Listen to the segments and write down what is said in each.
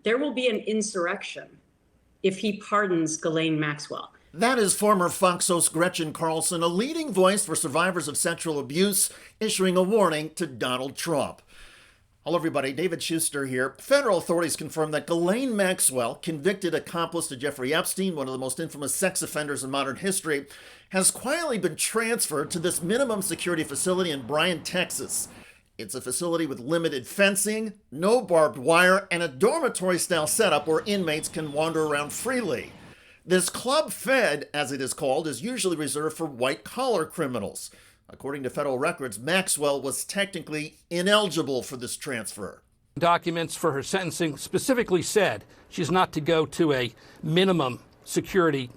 there will be an insurrection if he pardons Ghislaine Maxwell. That is former Fox host Gretchen Carlson, a leading voice for survivors of sexual abuse, issuing a warning to Donald Trump. Hello, everybody. David Shuster here. Federal authorities confirmed that Ghislaine Maxwell, convicted accomplice to Jeffrey Epstein, one of the most infamous sex offenders in modern history, has quietly been transferred to this minimum security facility in Bryan, Texas. It's a facility with limited fencing, no barbed wire, and a dormitory-style setup where inmates can wander around freely. This Club Fed, as it is called, is usually reserved for white-collar criminals. According to federal records, Maxwell was technically ineligible for this transfer. Documents for her sentencing specifically said she's not to go to a minimum security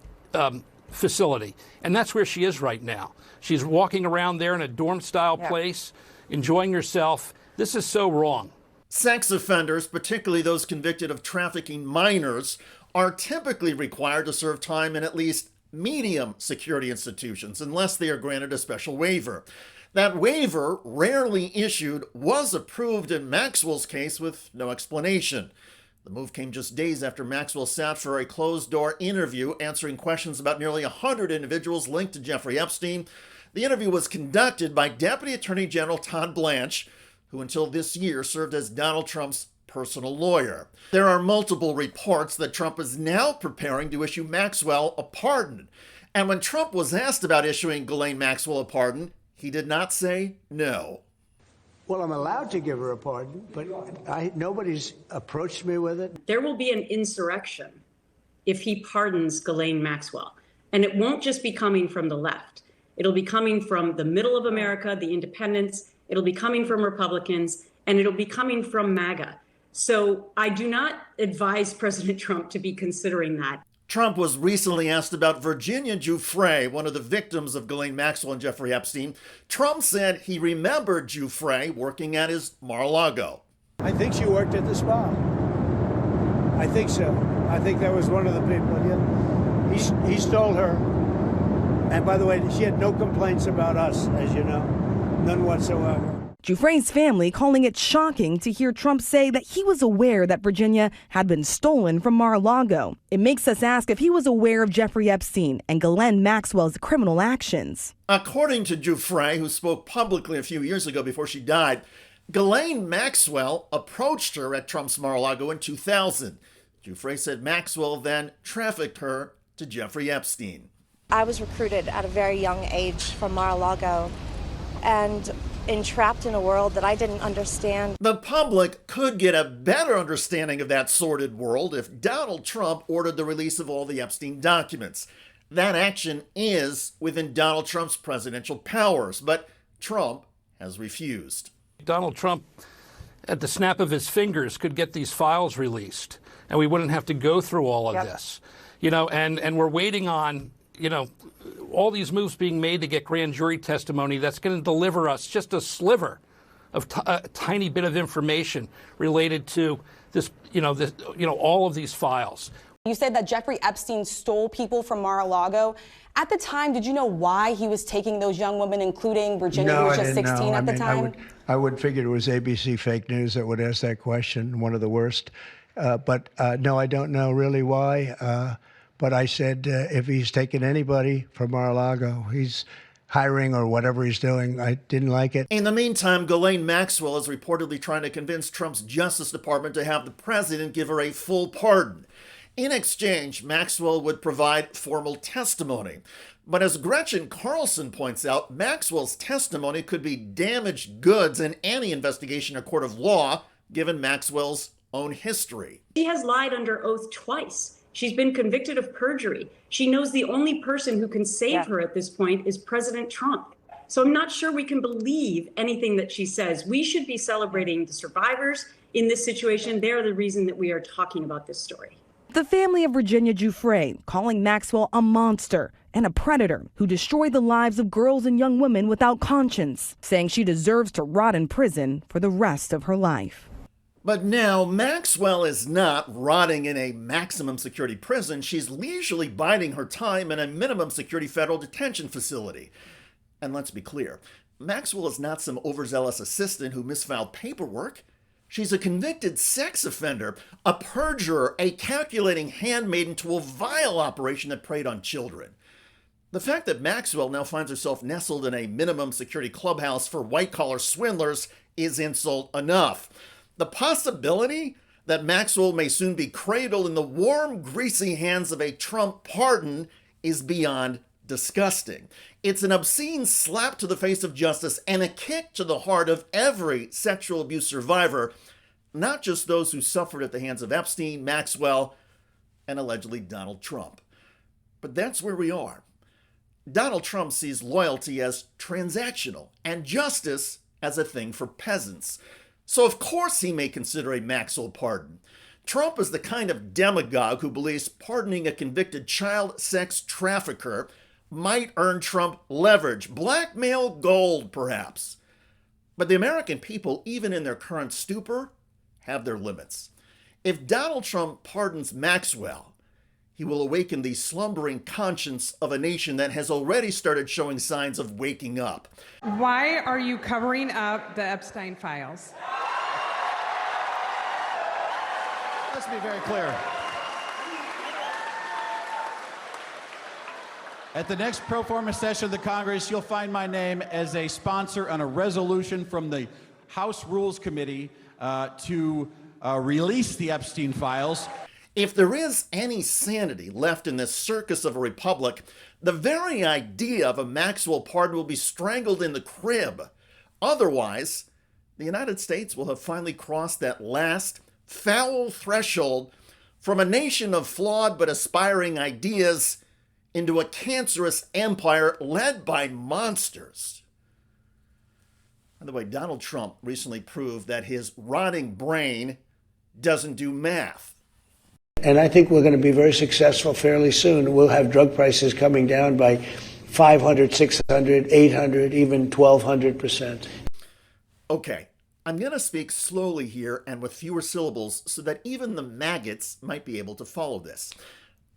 facility. And that's where she is right now. She's walking around there in a dorm-style place, enjoying herself. This is so wrong. Sex offenders, particularly those convicted of trafficking minors, are typically required to serve time in at least medium security institutions unless they are granted a special waiver. That waiver, rarely issued, was approved in Maxwell's case with no explanation. The move came just days after Maxwell sat for a closed-door interview answering questions about nearly 100 individuals linked to Jeffrey Epstein. The interview was conducted by Deputy Attorney General Todd Blanche, who until this year served as Donald Trump's personal lawyer. There are multiple reports that Trump is now preparing to issue Maxwell a pardon. And when Trump was asked about issuing Ghislaine Maxwell a pardon, he did not say no. Well, I'm allowed to give her a pardon, but nobody's approached me with it. There will be an insurrection if he pardons Ghislaine Maxwell. And it won't just be coming from the left. It'll be coming from the middle of America, the independents. It'll be coming from Republicans, and it'll be coming from MAGA. So I do not advise President Trump to be considering that. Trump was recently asked about Virginia Giuffre, one of the victims of Ghislaine Maxwell and Jeffrey Epstein. Trump said he remembered Giuffre working at his Mar-a-Lago. I think she worked at the spa. I think so. I think that was one of the people. Yeah. He stole her. And by the way, she had no complaints about us, as you know. None whatsoever. Giuffre's family calling it shocking to hear Trump say that he was aware that Virginia had been stolen from Mar-a-Lago. It makes us ask if he was aware of Jeffrey Epstein and Ghislaine Maxwell's criminal actions. According to Giuffre, who spoke publicly a few years ago before she died, Ghislaine Maxwell approached her at Trump's Mar-a-Lago in 2000. Giuffre said Maxwell then trafficked her to Jeffrey Epstein. I was recruited at a very young age from Mar-a-Lago and entrapped in a world that I didn't understand. The public could get a better understanding of that sordid world if Donald Trump ordered the release of all the Epstein documents. That action is within Donald Trump's presidential powers, but Trump has refused. Donald Trump, at the snap of his fingers, could get these files released, and we wouldn't have to go through all of this. And we're waiting on, all these moves being made to get grand jury testimony that's going to deliver us just a sliver of a tiny bit of information related to this, all of these files. You said that Jeffrey Epstein stole people from Mar-a-Lago. At the time, did you know why he was taking those young women, including Virginia, who was just 16 at the time? I would figure it was ABC fake news that would ask that question, one of the worst. But no, I don't know really why. But I said, if he's taking anybody from Mar-a-Lago, he's hiring or whatever he's doing. I didn't like it. In the meantime, Ghislaine Maxwell is reportedly trying to convince Trump's Justice Department to have the president give her a full pardon. In exchange, Maxwell would provide formal testimony. But as Gretchen Carlson points out, Maxwell's testimony could be damaged goods in any investigation or court of law, given Maxwell's own history. She has lied under oath twice. She's been convicted of perjury. She knows the only person who can save her at this point is President Trump. So I'm not sure we can believe anything that she says. We should be celebrating the survivors in this situation. They're the reason that we are talking about this story. The family of Virginia Giuffre calling Maxwell a monster and a predator who destroyed the lives of girls and young women without conscience, saying she deserves to rot in prison for the rest of her life. But now, Maxwell is not rotting in a maximum security prison. She's leisurely biding her time in a minimum security federal detention facility. And let's be clear, Maxwell is not some overzealous assistant who misfiled paperwork. She's a convicted sex offender, a perjurer, a calculating handmaiden to a vile operation that preyed on children. The fact that Maxwell now finds herself nestled in a minimum security clubhouse for white-collar swindlers is insult enough. The possibility that Maxwell may soon be cradled in the warm, greasy hands of a Trump pardon is beyond disgusting. It's an obscene slap to the face of justice and a kick to the heart of every sexual abuse survivor, not just those who suffered at the hands of Epstein, Maxwell, and allegedly Donald Trump. But that's where we are. Donald Trump sees loyalty as transactional and justice as a thing for peasants. So of course he may consider a Maxwell pardon. Trump is the kind of demagogue who believes pardoning a convicted child sex trafficker might earn Trump leverage, blackmail gold perhaps. But the American people, even in their current stupor, have their limits. If Donald Trump pardons Maxwell, he will awaken the slumbering conscience of a nation that has already started showing signs of waking up. Why are you covering up the Epstein files? Let's be very clear. At the next pro forma session of the Congress, you'll find my name as a sponsor on a resolution from the House Rules Committee to release the Epstein files. If there is any sanity left in this circus of a republic, the very idea of a Maxwell pardon will be strangled in the crib. Otherwise, the United States will have finally crossed that last foul threshold from a nation of flawed but aspiring ideas into a cancerous empire led by monsters. By the way, Donald Trump recently proved that his rotting brain doesn't do math. And I think we're going to be very successful fairly soon. We'll have drug prices coming down by 500, 600, 800, even 1,200%. Okay, I'm going to speak slowly here and with fewer syllables so that even the maggots might be able to follow this.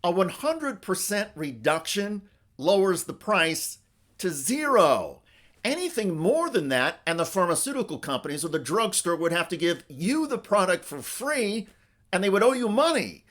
A 100% reduction lowers the price to zero. Anything more than that, and the pharmaceutical companies or the drugstore would have to give you the product for free, and they would owe you money.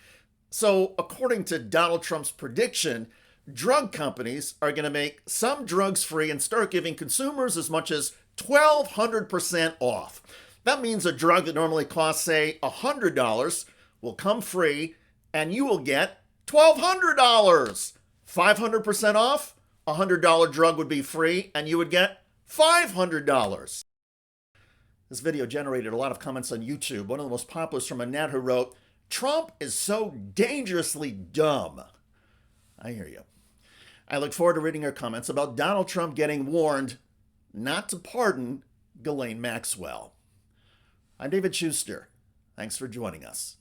So, according to Donald Trump's prediction, drug companies are going to make some drugs free and start giving consumers as much as 1,200% off. That means a drug that normally costs, say, $100 will come free, and you will get $1,200. 500% off, a $100 drug would be free, and you would get $500. This video generated a lot of comments on YouTube. One of the most popular is from a net who wrote, "Trump is so dangerously dumb." I hear you. I look forward to reading your comments about Donald Trump getting warned not to pardon Ghislaine Maxwell. I'm David Shuster. Thanks for joining us.